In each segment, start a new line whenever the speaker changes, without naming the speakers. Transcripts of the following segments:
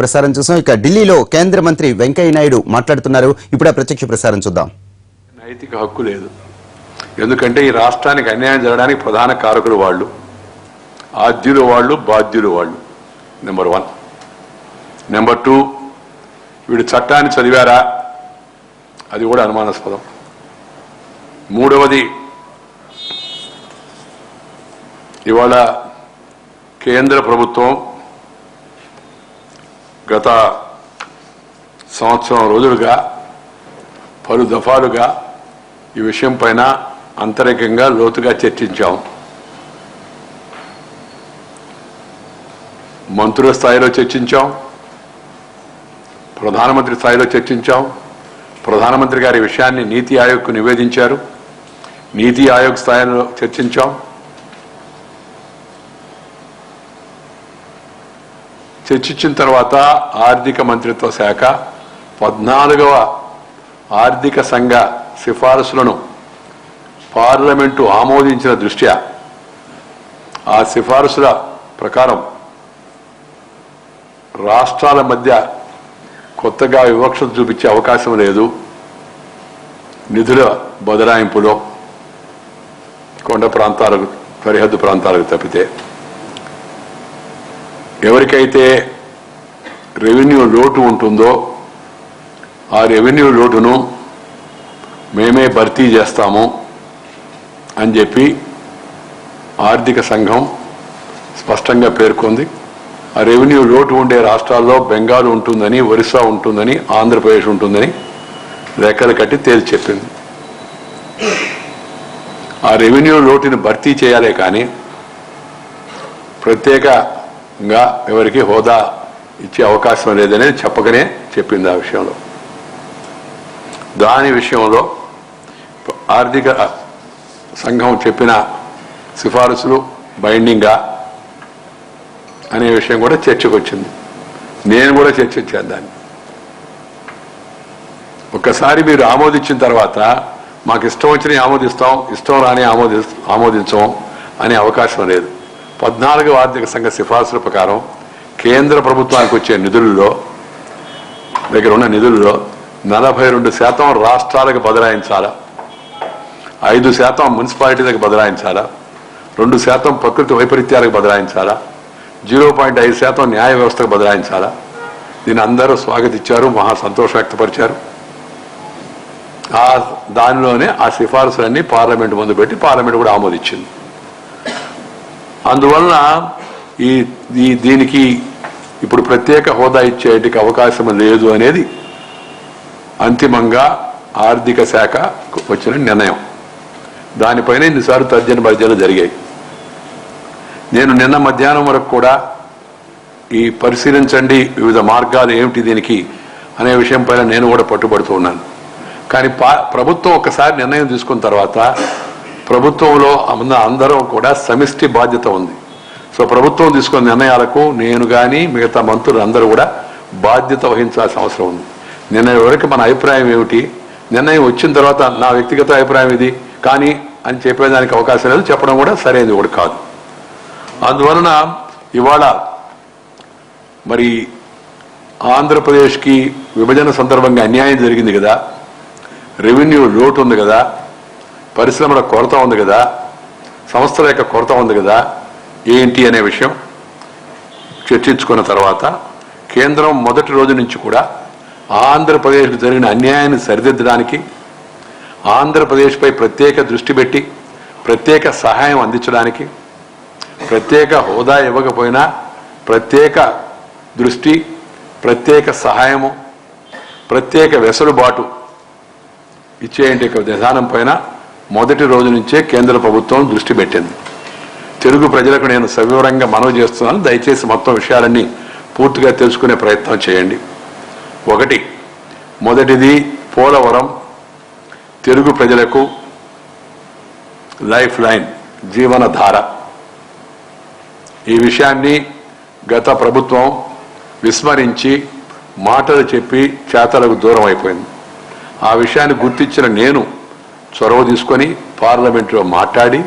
ప్రసారం చూసాం. ఇక ఢిల్లీలో కేంద్ర మంత్రి వెంకయ్య నాయుడు మాట్లాడుతున్నారు. ఇప్పుడు ఆ ప్రత్యక్ష ప్రసారం చూద్దాం.
నైతిక హక్కు లేదు, ఎందుకంటే ఈ రాష్ట్రానికి అన్యాయం జరగడానికి ప్రధాన కారకులు వాళ్ళు, ఆద్యులు వాళ్ళు, బాధ్యులు వాళ్ళు. నెంబర్ 1. నెంబర్ 2, వీడు చట్టాన్ని చదివారా, అది కూడా అనుమానాస్పదం. మూడవది, ఇవాళ కేంద్ర ప్రభుత్వం గత సంవత్సరం రోజులుగా పలు దఫాలుగా ఈ విషయం పైన అంతరికంగా లోతుగా చర్చించాం. మంత్రుల స్థాయిలో చర్చించాం, ప్రధానమంత్రి స్థాయిలో చర్చించాం. ప్రధానమంత్రి గారి విషయాన్ని నీతి ఆయోగ్కు నివేదించారు, నీతి ఆయోగ్ స్థాయిలో చర్చించాం. చర్చించిన తర్వాత ఆర్థిక మంత్రిత్వ శాఖ 14వ ఆర్థిక సంఘ సిఫారసులను పార్లమెంటు ఆమోదించిన దృష్ట్యా ఆ సిఫారసుల ప్రకారం రాష్ట్రాల మధ్య కొత్తగా వివక్షత చూపించే అవకాశం లేదు. నిధుల బదలాయింపులో కొండ ప్రాంతాలకు, సరిహద్దు ప్రాంతాలకు తప్పితే ఎవరికైతే రెవెన్యూ లోటు ఉంటుందో ఆ రెవెన్యూ లోటును మేమే భర్తీ చేస్తాము అని చెప్పి ఆర్థిక సంఘం స్పష్టంగా పేర్కొంది. ఆ రెవెన్యూ లోటు ఉండే రాష్ట్రాల్లో బెంగాల్ ఉంటుందని, ఒరిస్సా ఉంటుందని, ఆంధ్రప్రదేశ్ ఉంటుందని లెక్కలు కట్టి తేల్చి చెప్పింది. ఆ రెవెన్యూ లోటుని భర్తీ చేయాలే కానీ ప్రత్యేకంగా ఎవరికి హోదా ఇచ్చే అవకాశం లేదనేది చెప్పకనే చెప్పింది. ఆ విషయంలో, దాని విషయంలో ఆర్థిక సంఘం చెప్పిన సిఫారసులు బైండింగా అనే విషయం కూడా చర్చకు వచ్చింది. నేను కూడా చర్చించాను దాన్ని. ఒక్కసారి మీరు ఆమోదించిన తర్వాత మాకు ఇష్టం వచ్చినవి ఆమోదిస్తాం, ఇష్టం రాని ఆమోదించం అనే అవకాశం లేదు. 14వ ఆర్థిక సంఘ సిఫారసుల ప్రకారం కేంద్ర ప్రభుత్వానికి వచ్చే నిధులలో, దగ్గర ఉన్న నిధులలో 42% రాష్ట్రాలకు బదలాయించాలా, 5% మున్సిపాలిటీలకు బదలాయించాలా, 2% ప్రకృతి వైపరీత్యాలకు బదలాయించాలా, 0.5% న్యాయ వ్యవస్థకు బదలాయించాలా. దీన్ని అందరూ స్వాగతించారు, మహా సంతోషం వ్యక్తపరిచారు. దానిలోనే ఆ సిఫారసులన్నీ పార్లమెంటు ముందు పెట్టి పార్లమెంట్ కూడా ఆమోదించింది. అందువలన దీనికి ఇప్పుడు ప్రత్యేక హోదా ఇచ్చేటికి అవకాశం లేదు అనేది అంతిమంగా ఆర్థిక శాఖ వచ్చిన నిర్ణయం. దానిపైన ఇన్నిసార్లు తర్జన భర్జనలు జరిగాయి. నేను నిన్న మధ్యాహ్నం వరకు కూడా ఈ పరిశీలించండి వివిధ మార్గాలు ఏమిటి దీనికి అనే విషయం పైన నేను కూడా పట్టుబడుతూ ఉన్నాను. కానీ ప్రభుత్వం ఒకసారి నిర్ణయం తీసుకున్న తర్వాత ప్రభుత్వంలో అందరం కూడా సమిష్టి బాధ్యత ఉంది. సో ప్రభుత్వం తీసుకున్న నిర్ణయాలకు నేను కానీ మిగతా మంత్రులు అందరూ కూడా బాధ్యత వహించాల్సిన అవసరం ఉంది. నిర్ణయం వరకు మన అభిప్రాయం ఏమిటి, నిర్ణయం వచ్చిన తర్వాత నా వ్యక్తిగత అభిప్రాయం ఇది కానీ అని చెప్పేదానికి అవకాశం లేదు, చెప్పడం కూడా సరైనది కూడా కాదు. అందువలన ఇవాళ మరి ఆంధ్రప్రదేశ్కి విభజన సందర్భంగా అన్యాయం జరిగింది కదా, రెవెన్యూ లోటు ఉంది కదా, పరిశ్రమల కొరత ఉంది కదా, సంస్థల యొక్క కొరత ఉంది కదా, ఏంటి అనే విషయం చర్చించుకున్న తర్వాత కేంద్రం మొదటి రోజు నుంచి కూడా ఆంధ్రప్రదేశ్కు జరిగిన అన్యాయాన్ని సరిదిద్దడానికి, ఆంధ్రప్రదేశ్పై ప్రత్యేక దృష్టి పెట్టి ప్రత్యేక సహాయం అందించడానికి, ప్రత్యేక హోదా ఇవ్వకపోయినా ప్రత్యేక దృష్టి, ప్రత్యేక సహాయము, ప్రత్యేక వెసులుబాటు ఇచ్చేంటి విధానం పైన మొదటి రోజు నుంచే కేంద్ర ప్రభుత్వం దృష్టి పెట్టింది. తెలుగు ప్రజలకు నేను సవివరంగా మనవి చేస్తున్నాను, దయచేసి మొత్తం విషయాలన్నీ పూర్తిగా తెలుసుకునే ప్రయత్నం చేయండి. మొదటిది పోలవరం తెలుగు ప్రజలకు లైఫ్ లైన్, జీవనధార. ఈ విషయాన్ని గత ప్రభుత్వం విస్మరించి మాటలు చెప్పి చేతలకు దూరం అయిపోయింది. ఆ విషయాన్ని గుర్తించిన నేను చొరవ తీసుకొని పార్లమెంట్లో మాట్లాడి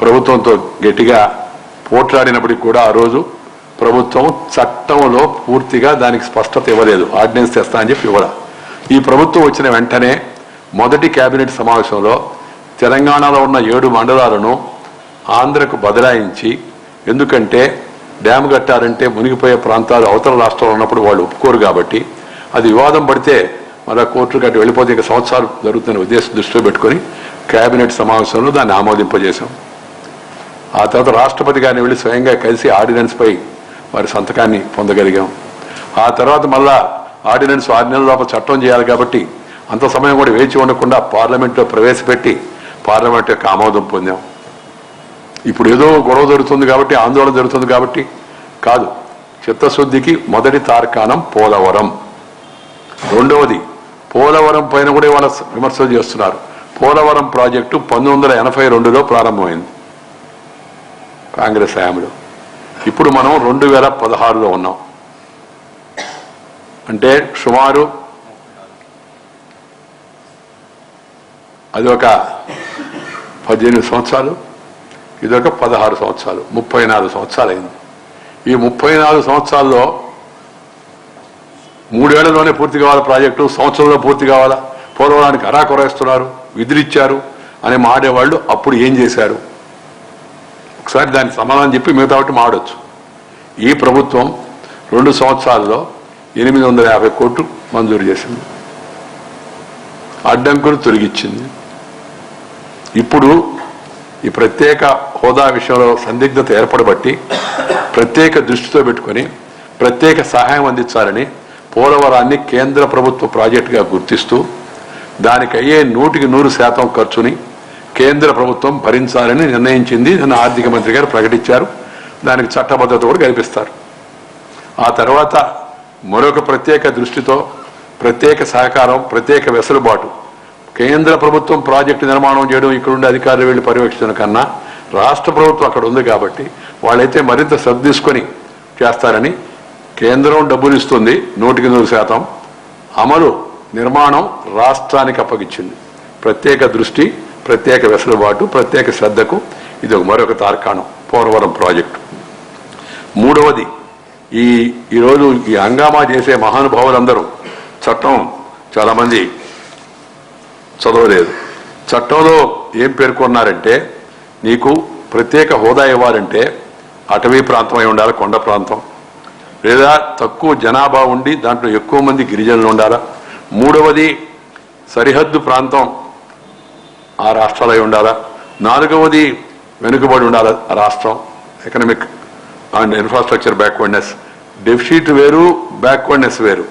ప్రభుత్వంతో గట్టిగా పోట్లాడినప్పటికీ కూడా ఆ రోజు ప్రభుత్వం చట్టంలో పూర్తిగా దానికి స్పష్టత ఇవ్వలేదు. ఆర్డినెన్స్ తెస్తా అని చెప్పి ఇవ్వరా. ఈ ప్రభుత్వం వచ్చిన వెంటనే మొదటి కేబినెట్ సమావేశంలో తెలంగాణలో ఉన్న 7 మండలాలను ఆంధ్రకు బదలాయించి, ఎందుకంటే డ్యామ్ కట్టారంటే మునిగిపోయే ప్రాంతాలు అవతల రాష్ట్రంలో ఉన్నప్పుడు వాళ్ళు ఒప్పుకోరు కాబట్టి అది వివాదం పడితే మళ్ళీ కోర్టు కట్టి వెళ్ళిపోతే ఇక సంవత్సరాలు జరుగుతున్న ఉద్దేశం దృష్టిలో పెట్టుకొని కేబినెట్ సమావేశంలో దాన్ని ఆమోదింపజేశాం. ఆ తర్వాత రాష్ట్రపతి గారిని వెళ్ళి స్వయంగా కలిసి ఆర్డినెన్స్ పై వారి సంతకాన్ని పొందగలిగాం. ఆ తర్వాత మళ్ళా ఆర్డినెన్స్ 6 నెలల లోపల చట్టం చేయాలి కాబట్టి అంత సమయం కూడా వేచి ఉండకుండా పార్లమెంట్లో ప్రవేశపెట్టి పార్లమెంట్ యొక్క ఆమోదం పొందాం. ఇప్పుడు ఏదో గొడవ జరుగుతుంది కాబట్టి, ఆందోళన జరుగుతుంది కాబట్టి కాదు. చిత్తశుద్ధికి మొదటి తార్కాణం పోలవరం. రెండవది పోలవరం పైన కూడా ఇవాళ విమర్శలు చేస్తున్నారు. పోలవరం ప్రాజెక్టు 1982లో ప్రారంభమైంది కాంగ్రెస్ హయాంలో. ఇప్పుడు మనం 2016లో ఉన్నాం. అంటే సుమారు అది ఒక 18 సంవత్సరాలు, ఇదొక 16 సంవత్సరాలు, 34 సంవత్సరాలు అయింది. ఈ 34 సంవత్సరాల్లో 3 ఏళ్లలోనే పూర్తి కావాలా ప్రాజెక్టు, సంవత్సరంలో పూర్తి కావాలా, పోలవరానికి అరాకొరేస్తున్నారు, విధులిచ్చారు అని మాడేవాళ్ళు అప్పుడు ఏం చేశారు? ఒకసారి దానికి సమాధానం చెప్పి మిగతా ఒకటి మాడొచ్చు. ఈ ప్రభుత్వం 2 సంవత్సరాల్లో 850 కోట్లు మంజూరు చేసింది, అడ్డంకులు తొలగించింది. ఇప్పుడు ఈ ప్రత్యేక హోదా విషయంలో సందిగ్ధత ఏర్పడబట్టి ప్రత్యేక దృష్టితో పెట్టుకొని ప్రత్యేక సహాయం అందించాలని పోలవరాన్ని కేంద్ర ప్రభుత్వ ప్రాజెక్టుగా గుర్తిస్తూ దానికి అయ్యే 100% ఖర్చుని కేంద్ర ప్రభుత్వం భరించాలని నిర్ణయించింది. నిన్న ఆర్థిక మంత్రి గారు ప్రకటించారు. దానికి చట్టబద్ధత కూడా కల్పిస్తారు. ఆ తర్వాత మరొక ప్రత్యేక దృష్టితో ప్రత్యేక సహకారం, ప్రత్యేక వెసులుబాటు, కేంద్ర ప్రభుత్వం ప్రాజెక్టు నిర్మాణం చేయడం ఇక్కడ ఉండే అధికారులు వెళ్ళి పర్యవేక్షణ కన్నా రాష్ట్ర ప్రభుత్వం అక్కడ ఉంది కాబట్టి వాళ్ళైతే మరింత శ్రద్ధ తీసుకొని చేస్తారని కేంద్రం డబ్బులు ఇస్తుంది 100%, అమలు నిర్మాణం రాష్ట్రానికి అప్పగించింది. ప్రత్యేక దృష్టి, ప్రత్యేక వెసులుబాటు, ప్రత్యేక శ్రద్ధకు ఇది మరొక తార్కాణం పోలవరం ప్రాజెక్టు. మూడవది ఈరోజు ఈ హంగామా చేసే మహానుభావులందరూ చట్టం చాలా మంది చదవలేదు. చట్టంలో ఏం పేర్కొన్నారంటే నీకు ప్రత్యేక హోదా ఇవ్వాలంటే అటవీ ప్రాంతం అయి ఉండాలి, కొండ ప్రాంతం, లేదా తక్కువ జనాభా ఉండి దాంట్లో ఎక్కువ మంది గిరిజనులు ఉండాలా. మూడవది సరిహద్దు ప్రాంతం ఆ రాష్ట్రాలు అయి ఉండాలా. నాలుగవది వెనుకబడి ఉండాలి ఆ రాష్ట్రం, economic and infrastructure backwardness. Deficit వేరు, బ్యాక్వర్డ్నెస్ వేరు.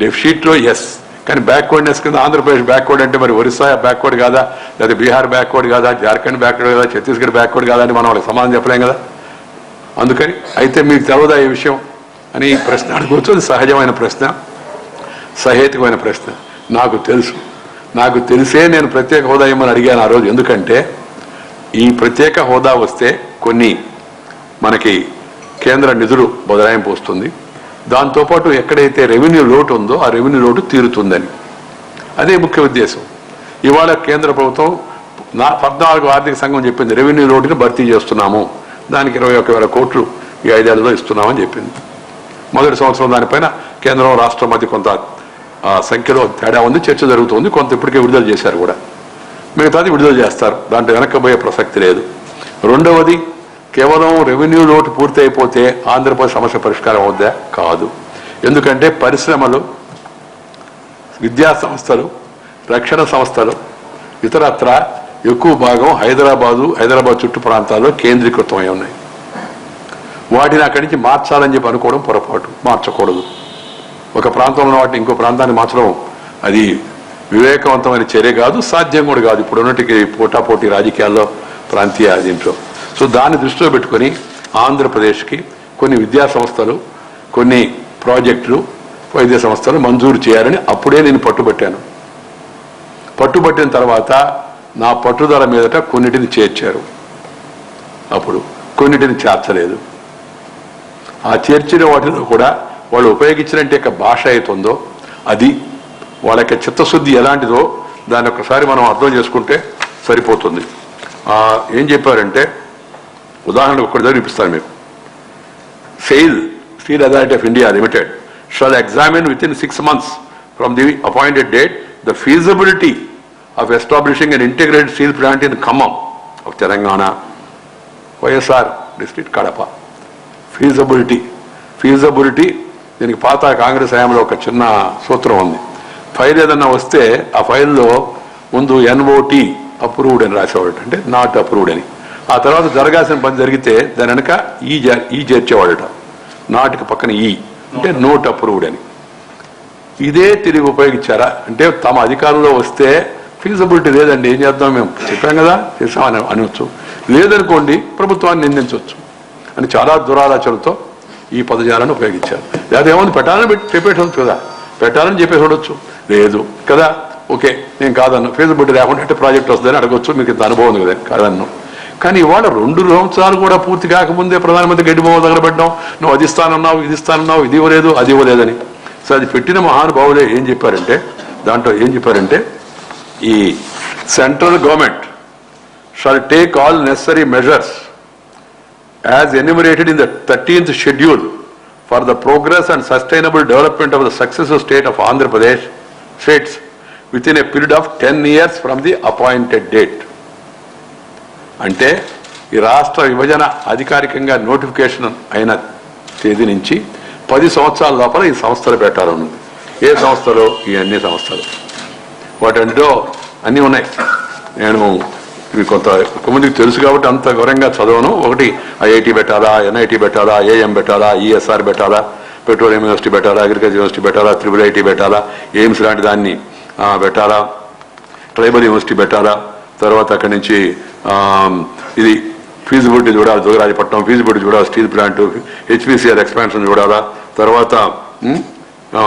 డెఫిసిట్లో ఎస్, కానీ బ్యాక్వర్డ్నెస్ కింద ఆంధ్రప్రదేశ్ బ్యాక్వర్డ్ అంటే మరి ఒరిస్సా బ్యాక్వర్డ్ కాదా, లేదా బీహార్ బ్యాక్వర్డ్ కాదా, జార్ఖండ్ బ్యాక్వర్డ్ కాదా, ఛత్తీస్గఢ్ బ్యాక్వర్డ్ కాదా అని మనం వాళ్ళకి సమాధానం చెప్పలేం కదా. అందుకని అయితే మీకు తెలవదా ఈ విషయం అని ప్రశ్న అడగవచ్చు. అది సహజమైన ప్రశ్న, సహేతుకమైన ప్రశ్న. నాకు తెలిసే నేను ప్రత్యేక హోదా ఇవ్వమని అడిగాను ఆ రోజు. ఎందుకంటే ఈ ప్రత్యేక హోదా వస్తే కొన్ని మనకి కేంద్ర నిధులు బదలాయింపు వస్తుంది, దాంతోపాటు ఎక్కడైతే రెవెన్యూ లోటు ఉందో ఆ రెవెన్యూ లోటు తీరుతుందని. అదే ముఖ్య ఉద్దేశం. ఇవాళ కేంద్ర ప్రభుత్వం 14వ ఆర్థిక సంఘం చెప్పింది రెవెన్యూ లోటుని భర్తీ చేస్తున్నాము, దానికి 21,000 కోట్లు ఈ 5 ఏళ్లలో ఇస్తున్నామని చెప్పింది. మొదటి సంవత్సరం దానిపైన కేంద్రం రాష్ట్రం మధ్య కొంత సంఖ్యలో తేడా ఉంది, చర్చ జరుగుతుంది. కొంత ఇప్పటికే విడుదల చేశారు కూడా, మిగతాది విడుదల చేస్తారు, దాంట్లో వెనక్కిపోయే ప్రసక్తి లేదు. రెండవది కేవలం రెవెన్యూ లోటు పూర్తి అయిపోతే ఆంధ్రప్రదేశ్ సమస్య పరిష్కారం అవుద్దా? కాదు. ఎందుకంటే పరిశ్రమలు, విద్యా సంస్థలు, రక్షణ సంస్థలు ఇతరత్ర ఎక్కువ భాగం హైదరాబాద్ చుట్టూ ప్రాంతాల్లో కేంద్రీకృతమై ఉన్నాయి. వాటిని అక్కడి నుంచి మార్చాలని చెప్పి అనుకోవడం పొరపాటు. మార్చకూడదు. ఒక ప్రాంతంలో వాటిని ఇంకో ప్రాంతాన్ని మార్చడం అది వివేకవంతమైన చర్య కాదు, సాధ్యం కూడా కాదు ఇప్పుడు ఉన్నట్టుకి పోటాపోటీ రాజకీయాల్లో, ప్రాంతీయ దీంట్లో. సో దాన్ని దృష్టిలో పెట్టుకొని ఆంధ్రప్రదేశ్కి కొన్ని విద్యా సంస్థలు, కొన్ని ప్రాజెక్టులు, వైద్య సంస్థలు మంజూరు చేయాలని అప్పుడే నేను పట్టుబట్టాను. పట్టుబట్టిన తర్వాత నా పట్టుదల మీదట కొన్నిటిని చేర్చారు, అప్పుడు కొన్నిటిని చేర్చలేదు. ఆ చేర్చిన వాటిలో కూడా వాళ్ళు ఉపయోగించినట్టు యొక్క భాష అవుతుందో అది వాళ్ళ యొక్క చిత్తశుద్ధి ఎలాంటిదో దాన్ని ఒకసారి మనం అర్థం చేసుకుంటే సరిపోతుంది. ఏం చెప్పారంటే ఉదాహరణకు ఒకటి దగ్గర చూపిస్తాను మీకు. SAIL, Steel Authority of India Limited, shall examine within 6 months from the appointed date the feasibility of establishing an integrated steel plant in Khammam of Telangana, YSR district, Kadapa. Feasibility దీనికి పాత కాంగ్రెస్ హయాంలో ఒక చిన్న సూత్రం ఉంది. ఫైల్ ఏదన్నా వస్తే ఆ ఫైల్లో ముందు NOT అప్రూవ్డ్ అని రాసేవాడు, అంటే నాట్ అప్రూవ్డ్ అని. ఆ తర్వాత జరగాల్సిన పని జరిగితే దాని వెనక ఈ చేర్చేవాడట, నాట్కి పక్కన అంటే నోట్ అప్రూవ్డ్ అని. ఇదే తిరిగి ఉపయోగించారా అంటే తమ అధికారంలో వస్తే ఫీజిబిలిటీ లేదండి, ఏం చేద్దాం, మేము చెప్పాం కదా చేసామని అనవచ్చు, లేదనుకోండి ప్రభుత్వాన్ని నిందించవచ్చు అని చాలా దురాలోచనతో ఈ పదజాలను ఉపయోగించారు. లేదా ఏముంది, పెట్టాలని చెప్పేసి కదా, పెట్టాలని చెప్పేసి ఉండొచ్చు, లేదు కదా, ఓకే నేను కాదన్నా, ఫీజిబిలిటీ లేకుండా అంటే ప్రాజెక్ట్ వస్తుందని అడగొచ్చు, మీకు ఇంత అనుభవం ఉంది కదా, కాదన్ను. కానీ ఇవాళ 2 సంవత్సరాలు కూడా పూర్తి కాకముందే ప్రధానమంత్రి గడ్డి బొమ్మ దగ్గర పెట్టడం, నువ్వు అది ఇస్తానన్నావు, ఇది ఇస్తానన్నావు, ఇది ఇవ్వలేదు, అది ఇవ్వలేదని. సో అది పెట్టిన మహానుభావులే ఏం చెప్పారంటే, దాంట్లో ఏం చెప్పారంటే, ఈ central government shawl take all necessary measures as enumerated in the 13th schedule for the progress and sustainable development of the successive state of Andhra Pradesh states within a period of 10 years from the appointed date. అంటే ఈ రాష్ట్ర విభజన అధికారికంగా notification అయిన తేదీ నుంచి 10 సంవత్సరాల లోపల ఈ సంస్థలు పెట్టాలన్నది. ఏ సంస్థలు? ఈ అన్ని సంస్థలు. వాటంటో అన్నీ ఉన్నాయి. నేను ఇవి కొంతమందికి తెలుసు కాబట్టి అంత వివరంగా చదవను. ఒకటి IIT పెట్టాలా, NIT పెట్టాలా, AM పెట్టాలా, ESR పెట్టాలా, పెట్రోలియం యూనివర్సిటీ పెట్టాలా, అగ్రికల్చర్ యూనివర్సిటీ పెట్టాలా, IIIT పెట్టాలా, ఎయిమ్స్ లాంటి దాన్ని పెట్టాలా, ట్రైబల్ యూనివర్సిటీ పెట్టాలా, తర్వాత అక్కడి నుంచి ఇది ఫీజిబిలిటీ చూడాలి, జోగరాజపట్నం ఫీజిబిలిటీ చూడాలి, స్టీల్ ప్లాంట్, HPCL ఎక్స్పాన్షన్ చూడాలా, తర్వాత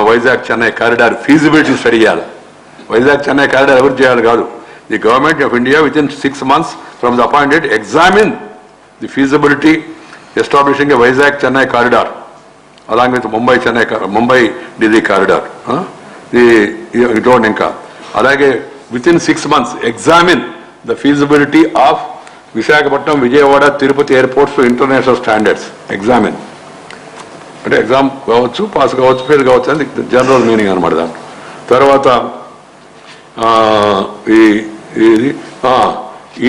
Vizag Chennai corridor feasibility study చేయాలి. వైజాగ్ చెన్నై కారిడార్ ఎవరు చేయాలి కాదు, the government of India within 6 months from the appointed examine the feasibility establishing a Vizag Chennai corridor along with Mumbai Delhi corridor. Inka alage within 6 months examine the feasibility of Visakhapatnam, Vijayawada, Tirupati airports to international standards. Examine అంటే exam కావచ్చు, pass కావచ్చు, fail కావచ్చు అని general meaning అనమాట. దాంట్లో తర్వాత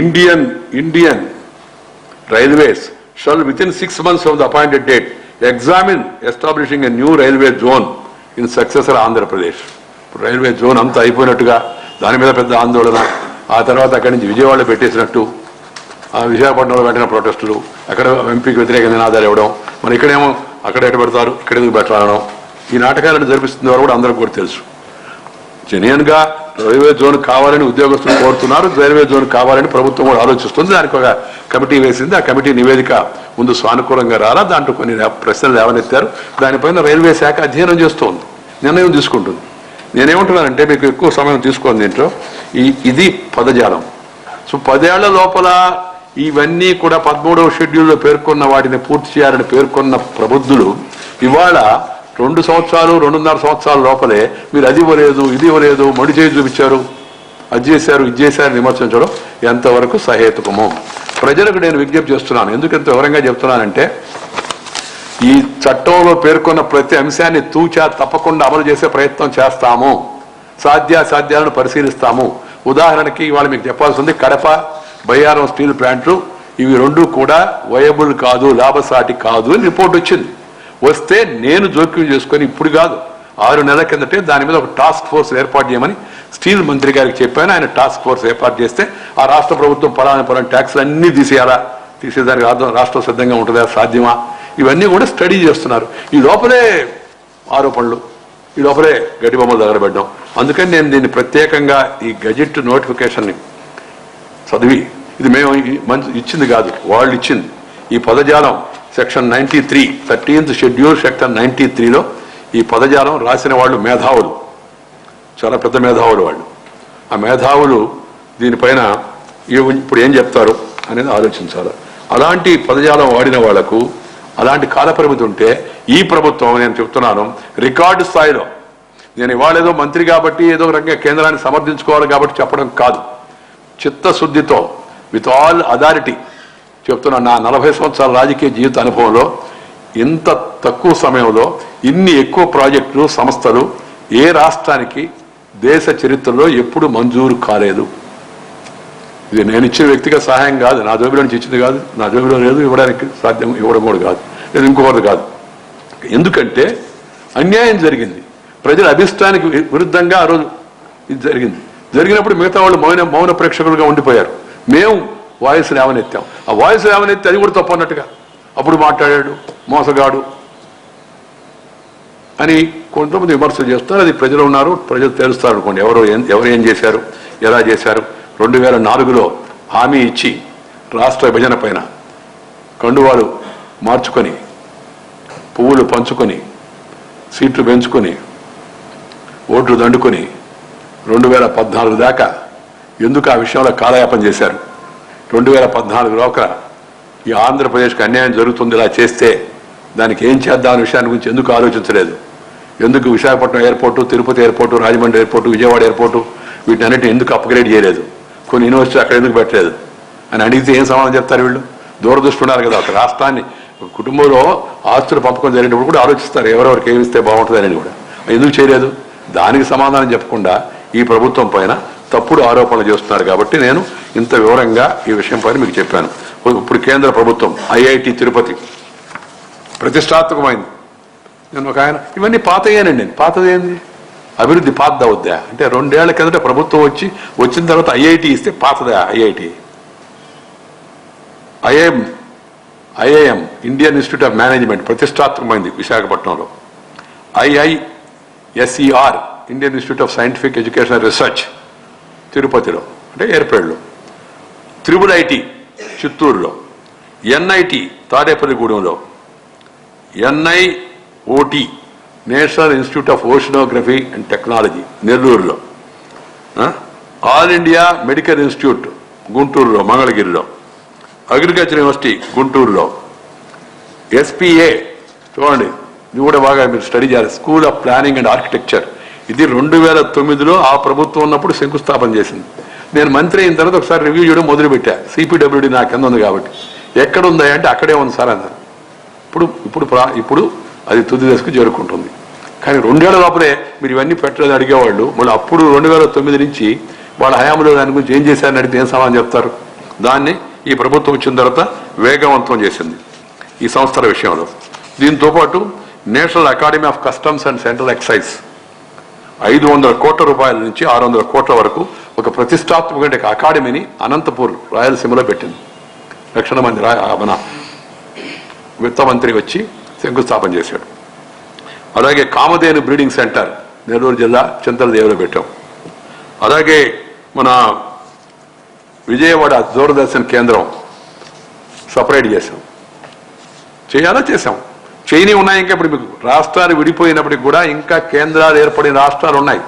Indian Railways shall within 6 months of the appointed date examine establishing a new railway zone in successor Andhra Pradesh. Railway zone అంతా అయిపోయినట్టుగా దాని మీద పెద్ద ఆందోళన. ఆ తర్వాత అక్కడి నుంచి విజయవాడలో పెట్టేసినట్టు, విశాఖపట్నంలో పెట్టిన ప్రొటెస్టులు, అక్కడ ఎంపీకి వ్యతిరేక నినాదాలు ఇవ్వడం, మరి ఇక్కడేమో అక్కడ ఎటు పెడతారు, ఇక్కడ ఎందుకు పెట్టాలనడం, ఈ నాటకాలను జరిపిస్తున్న వారు కూడా అందరికి కూడా తెలుసు. జెన్యున్ గా రైల్వే జోన్ కావాలని ఉద్యోగస్తులు కోరుతున్నారు, రైల్వే జోన్ కావాలని ప్రభుత్వం కూడా ఆలోచిస్తుంది. దానికి ఒక కమిటీ వేసింది. ఆ కమిటీ నివేదిక ముందు సానుకూలంగా రాలా, దాంట్లో కొన్ని ప్రశ్నలు లేవనెత్తారు. దానిపైన రైల్వే శాఖ అధ్యయనం చేస్తోంది, నిర్ణయం తీసుకుంటుంది. నేనేమంటున్నానంటే, మీకు ఎక్కువ సమయం తీసుకోండి దీంట్లో, ఇది పదజాలం. సో 10 ఏళ్ల లోపల ఇవన్నీ కూడా 13వ షెడ్యూల్లో పేర్కొన్న వాటిని పూర్తి చేయాలని పేర్కొన్న ప్రబుద్ధులు ఇవాళ 2 సంవత్సరాలు 2.5 సంవత్సరాల లోపలే మీరు అది ఇవ్వలేదు, ఇది ఇవ్వలేదు, మడి చేసి చూపించారు, అది చేశారు, ఇది చేశారు విమర్శించడం ఎంతవరకు సహేతుకమో ప్రజలకు నేను విజ్ఞప్తి చేస్తున్నాను. ఎందుకు ఎంత వివరంగా చెప్తున్నానంటే, ఈ చట్టంలో పేర్కొన్న ప్రతి అంశాన్ని తూచా తప్పకుండా అమలు చేసే ప్రయత్నం చేస్తాము, సాధ్యాసాధ్యాలను పరిశీలిస్తాము. ఉదాహరణకి ఇవాళ మీకు చెప్పాల్సింది, కడప, బయ్యారం స్టీల్ ప్లాంట్లు ఇవి 2 కూడా వయబుల్ కాదు, లాభసాటి కాదు అని రిపోర్ట్ వచ్చింది. వస్తే నేను జోక్యం చేసుకొని ఇప్పుడు కాదు 6 నెలల కిందటే దాని మీద ఒక టాస్క్ ఫోర్స్ ఏర్పాటు చేయమని స్టీల్ మంత్రి గారికి చెప్పాను. ఆయన టాస్క్ ఫోర్స్ ఏర్పాటు చేస్తే ఆ రాష్ట్ర ప్రభుత్వం పలానా ట్యాక్స్లు అన్ని తీసేదానికి రాష్ట్రం సిద్ధంగా ఉంటుందా, సాధ్యమా, ఇవన్నీ కూడా స్టడీ చేస్తున్నారు. ఈ లోపలే ఆరోపణలు, ఈ లోపలే గడ్డి బొమ్మలు దగ్గర పెట్టడం. అందుకని నేను దీన్ని ప్రత్యేకంగా ఈ గజెట్ నోటిఫికేషన్ని చదివి, ఇది మేము ఇచ్చింది కాదు, వాళ్ళు ఇచ్చింది. ఈ పదజాలం సెక్షన్ 93 13th షెడ్యూల్ సెక్షన్ 93లో ఈ పదజాలం రాసిన వాళ్ళు మేధావులు, చాలా పెద్ద మేధావులు వాళ్ళు. ఆ మేధావులు దీనిపైన ఇప్పుడు ఏం చెప్తారు అనేది ఆలోచించాలి. అలాంటి పదజాలం వాడిన వాళ్లకు అలాంటి కాలపరిమితి ఉంటే ఈ ప్రభుత్వం, నేను చెప్తున్నాను రికార్డు స్థాయిలో, నేను ఇవాళ ఏదో మంత్రి కాబట్టి ఏదో రకంగా కేంద్రాన్ని సమర్థించుకోవాలి కాబట్టి చెప్పడం కాదు, చిత్తశుద్ధితో విత్ ఆల్ అథారిటీ చెప్తున్నా. నా 40 సంవత్సరాల రాజకీయ జీవిత అనుభవంలో ఇంత తక్కువ సమయంలో ఇన్ని ఎక్కువ ప్రాజెక్టులు సంస్థలు ఏ రాష్ట్రానికి దేశ చరిత్రలో ఎప్పుడు మంజూరు కాలేదు. ఇది నేను ఇచ్చిన వ్యక్తిగత సహాయం కాదు, నా జోబిలో నుంచి ఇచ్చింది కాదు, నా జోబిలో లేదు, ఇవ్వడానికి సాధ్యం ఇవ్వడం కూడా కాదు, లేదు ఇంకొకటి కాదు. ఎందుకంటే అన్యాయం జరిగింది, ప్రజల అభిష్టానికి విరుద్ధంగా ఆ రోజు ఇది జరిగినప్పుడు మిగతా వాళ్ళు మౌన ప్రేక్షకులుగా ఉండిపోయారు. మేము వాయిస్ లేవనెత్తాం. ఆ వాయిస్ లేవనెత్తి అది కూడా తప్పు అన్నట్టుగా అప్పుడు మాట్లాడాడు, మోసగాడు అని కొంతమంది విమర్శలు చేస్తారు. అది ప్రజలు ఉన్నారు, ప్రజలు తెలుస్తారు అనుకోండి ఎవరు ఏం చేశారు, ఎలా చేశారు. 2004లో హామీ ఇచ్చి రాష్ట్ర విభజన పైన కండువాలు మార్చుకొని, పువ్వులు పంచుకొని, సీట్లు పెంచుకొని, ఓట్లు దండుకొని 2014 దాకా ఎందుకు ఆ విషయంలో కాలయాపన చేశారు. 2014లోక ఈ ఆంధ్రప్రదేశ్కి అన్యాయం జరుగుతుంది, ఇలా చేస్తే దానికి ఏం చేద్దామనే విషయాన్ని గురించి ఎందుకు ఆలోచించలేదు. ఎందుకు Visakhapatnam airport, Tirupati airport, Rajahmundry airport, Vijayawada airport వీటినన్నిటిని ఎందుకు అప్గ్రేడ్ చేయలేదు, కొన్ని యూనివర్సిటీ అక్కడ ఎందుకు పెట్టలేదు అని అడిగితే ఏం సమాధానం చెప్తారు వీళ్ళు. దూరదృష్టి ఉన్నారు కదా, ఒక రాష్ట్రాన్ని కుటుంబంలో ఆస్తులు పంపకం జరిగినప్పుడు కూడా ఆలోచిస్తారు ఎవరెవరికి ఏమి ఇస్తే బాగుంటుందని కూడా. ఎందుకు చేయలేదు, దానికి సమాధానం చెప్పకుండా ఈ ప్రభుత్వం పైన తప్పుడు ఆరోపణలు చేస్తున్నారు. కాబట్టి నేను ఇంత వివరంగా ఈ విషయం పైన మీకు చెప్పాను. ఇప్పుడు కేంద్ర ప్రభుత్వం ఐఐటి తిరుపతి ప్రతిష్టాత్మకమైంది. నేను ఒక ఆయన ఇవన్నీ పాతయ్యానండి, పాతదేంది అభివృద్ధి పాతదా వద్దా అంటే 2 ఏళ్ల కిందట ప్రభుత్వం వచ్చిన తర్వాత ఐఐటి ఇస్తే పాతదా IIT. IIM Indian institute of management ప్రతిష్టాత్మకమైంది విశాఖపట్నంలో. IISER Indian institute of scientific education research తిరుపతిలో అంటే ఏర్పేడులో. IIIT చిత్తూరులో, ఎన్ఐటి తాడేపల్లిగూడెంలో, NIOT national institute of oceanography and technology నెల్లూరులో, ఆల్ ఇండియా మెడికల్ ఇన్స్టిట్యూట్ గుంటూరులో మంగళగిరిలో, అగ్రికల్చర్ యూనివర్సిటీ గుంటూరులో, SPA చూడండి ఇది కూడా బాగా మీరు స్టడీ చేయాలి, school of planning and architecture. ఇది 2009లో ఆ ప్రభుత్వం ఉన్నప్పుడు శంకుస్థాపన చేసింది. నేను మంత్రి అయిన తర్వాత ఒకసారి రివ్యూ చేయడం మొదలుపెట్టా. CPWD నా కింద ఉంది కాబట్టి ఎక్కడ ఉందా అంటే అక్కడే ఉంది సార్ అన్నారు. ఇప్పుడు అది తుది దశకు చేరుకుంటుంది. కానీ 2 ఏళ్ల లోపలే మీరు ఇవన్నీ పెట్టలేదు అడిగేవాళ్ళు. మళ్ళీ అప్పుడు 2009 నుంచి వాళ్ళ హయాంలో దాని గురించి ఏం చేశారని అడిగితే ఏం సమాధానం చెప్తారు. దాన్ని ఈ ప్రభుత్వం వచ్చిన తర్వాత వేగవంతం చేసింది ఈ సంస్థల విషయంలో. దీంతో పాటు National Academy of Customs and Central Excise 500 కోట్ల రూపాయల నుంచి 600 కోట్ల వరకు ఒక ప్రతిష్టాత్మక అకాడమీని అనంతపూర్ రాయలసీమలో పెట్టింది. లక్షల మంది మన విత్త మంత్రి వచ్చి శంకుస్థాపన చేశాడు. అలాగే కామధేను బ్రీడింగ్ సెంటర్ నెల్లూరు జిల్లా చింతలదేవిలో పెట్టాం. అలాగే మన విజయవాడ దూరదర్శన్ కేంద్రం సపరేట్ చేశాం. చేసాం. చేయని ఉన్నాయి. ఇంకా ఇప్పుడు మీకు రాష్ట్రాలు విడిపోయినప్పటికి కూడా ఇంకా కేంద్రాలు ఏర్పడిన రాష్ట్రాలు ఉన్నాయి.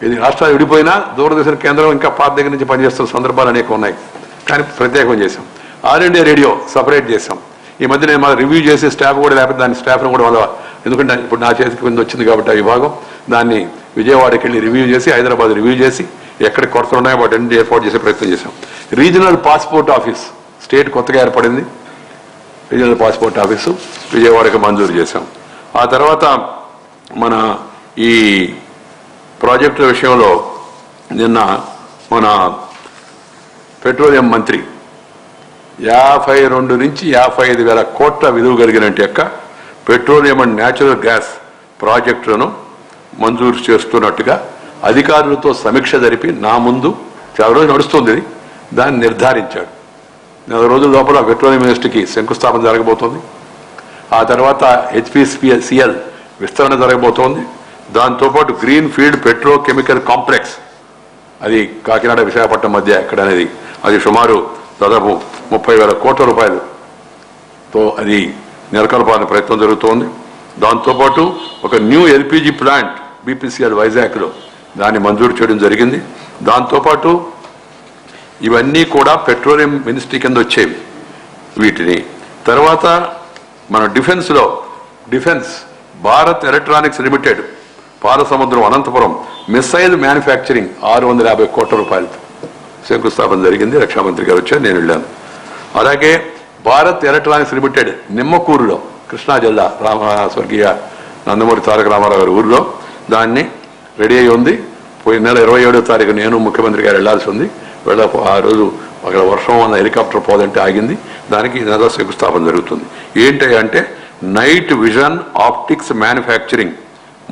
ఇది రాష్ట్రాలు విడిపోయినా దూరదర్శన్ కేంద్రం ఇంకా పాత దగ్గర నుంచి పనిచేస్తున్న సందర్భాలు అనేక ఉన్నాయి. కానీ ప్రత్యేకం చేశాం. ఆల్ ఇండియా రేడియో సపరేట్ చేశాం. ఈ మధ్య నేను మన రివ్యూ చేసే స్టాఫ్ కూడా లేకపోతే దాని స్టాఫ్ను కూడా వాళ్ళ ఎందుకంటే ఇప్పుడు నా చేతికి కింద వచ్చింది కాబట్టి ఆ విభాగం దాన్ని విజయవాడకి వెళ్ళి రివ్యూ చేసి హైదరాబాద్ రివ్యూ చేసి ఎక్కడ కొరతలు ఉన్నాయో వాటిని ఏర్పాటు చేసే ప్రయత్నం చేశాం. రీజనల్ పాస్పోర్ట్ ఆఫీస్ స్టేట్ కొత్తగా ఏర్పడింది. రీజనల్ పాస్పోర్ట్ ఆఫీసు విజయవాడకి మంజూరు చేశాం. ఆ తర్వాత మన ఈ ప్రాజెక్టుల విషయంలో నిన్న మన పెట్రోలియం మంత్రి 52 నుంచి 55,000 కోట్ల విలువ కలిగిన పెట్రోలియం అండ్ న్యాచురల్ గ్యాస్ ప్రాజెక్టులను మంజూరు చేస్తున్నట్టుగా అధికారులతో సమీక్ష జరిపి నా ముందు చాలా రోజులు నడుస్తుంది దాన్ని నిర్ధారించాడు. 4 రోజుల లోపల పెట్రోలియం యూనివర్సిటీకి శంకుస్థాపన జరగబోతోంది. ఆ తర్వాత HPCL విస్తరణ జరగబోతోంది. దాంతోపాటు గ్రీన్ ఫీల్డ్ పెట్రోకెమికల్ కాంప్లెక్స్ అది కాకినాడ విశాఖపట్నం మధ్య ఎక్కడ అనేది అది సుమారు దాదాపు 30,000 కోట్ల రూపాయలతో అది నెలకొల్పాలని ప్రయత్నం జరుగుతోంది. దాంతోపాటు ఒక న్యూ LPG ప్లాంట్ BPCL వైజాగ్లో దాన్ని మంజూరు చేయడం జరిగింది. దాంతోపాటు ఇవన్నీ కూడా పెట్రోలియం మినిస్ట్రీ కింద వచ్చేవి. వీటిని తర్వాత మన defence Bharat electronics limited Palasamudram Anantapur missile manufacturing 650 కోట్ల రూపాయలతో శంకుస్థాపన జరిగింది. రక్షామంత్రి గారు వచ్చారు, నేను వెళ్ళాను. అలాగే భారత్ ఎలక్ట్రానిక్స్ లిమిటెడ్ నిమ్మకూరులో కృష్ణా జిల్లా స్వర్గీయ నందమూరి తారక రామారావు గారి ఊరిలో దాన్ని రెడీ అయి ఉంది. పోయిన నెల 27వ తారీఖు నేను ముఖ్యమంత్రి గారు వెళ్లాల్సి ఉంది. ఆ రోజు అక్కడ వర్షం వల్ల హెలికాప్టర్ పోదంటే ఆగింది. దానికి నెల శంకుస్థాపన జరుగుతుంది. ఏంటి అంటే నైట్ విజన్ ఆప్టిక్స్ మ్యానుఫ్యాక్చరింగ్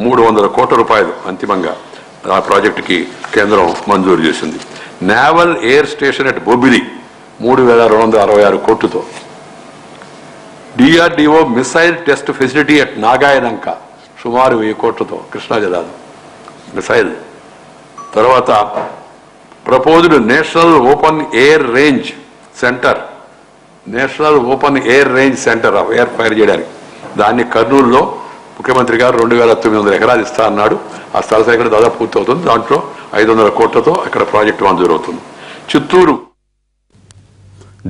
300 కోట్ల రూపాయలు అంతిమంగా ఆ ప్రాజెక్టుకి కేంద్రం మంజూరు చేసింది. Naval air station at Bobbili 3,266 కోట్లతో, DRDO missile test facility at Nagayalanka సుమారు 1000 కోట్లతో కృష్ణా జిల్లాలో మిసైల్. తర్వాత proposed national open air range centre air fire చేయడానికి దాన్ని కర్నూలులో ముఖ్యమంత్రి గారు 2,900 ఎకరాలు ఇస్తా అన్నాడు. ఆ స్థల సేకరణ దాదాపు పూర్తవుతుంది. దాంట్లో 500 కోట్లతో అక్కడ ప్రాజెక్టు మంజూరు అవుతుంది. చిత్తూరు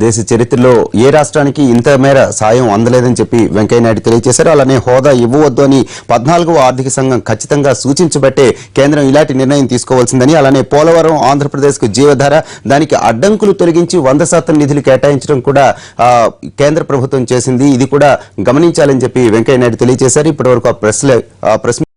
దేశ చరిత్రలో ఏ రాష్ట్రానికి ఇంత మేర సాయం అందలేదని చెప్పి వెంకయ్యనాయుడు తెలియజేశారు. అలానే హోదా ఇవ్వవద్దు అని 14వ ఆర్థిక సంఘం ఖచ్చితంగా సూచించబట్టే కేంద్రం ఇలాంటి నిర్ణయం తీసుకోవాల్సిందని, అలానే పోలవరం ఆంధ్రప్రదేశ్కు జీవధార దానికి అడ్డంకులు తొలగించి 100% నిధులు కేటాయించడం కూడా కేంద్ర ప్రభుత్వం చేసింది. ఇది కూడా గమనించాలని చెప్పి వెంకయ్యనాయుడు తెలియజేశారు. ఇప్పటివరకు ఆ ప్రెస్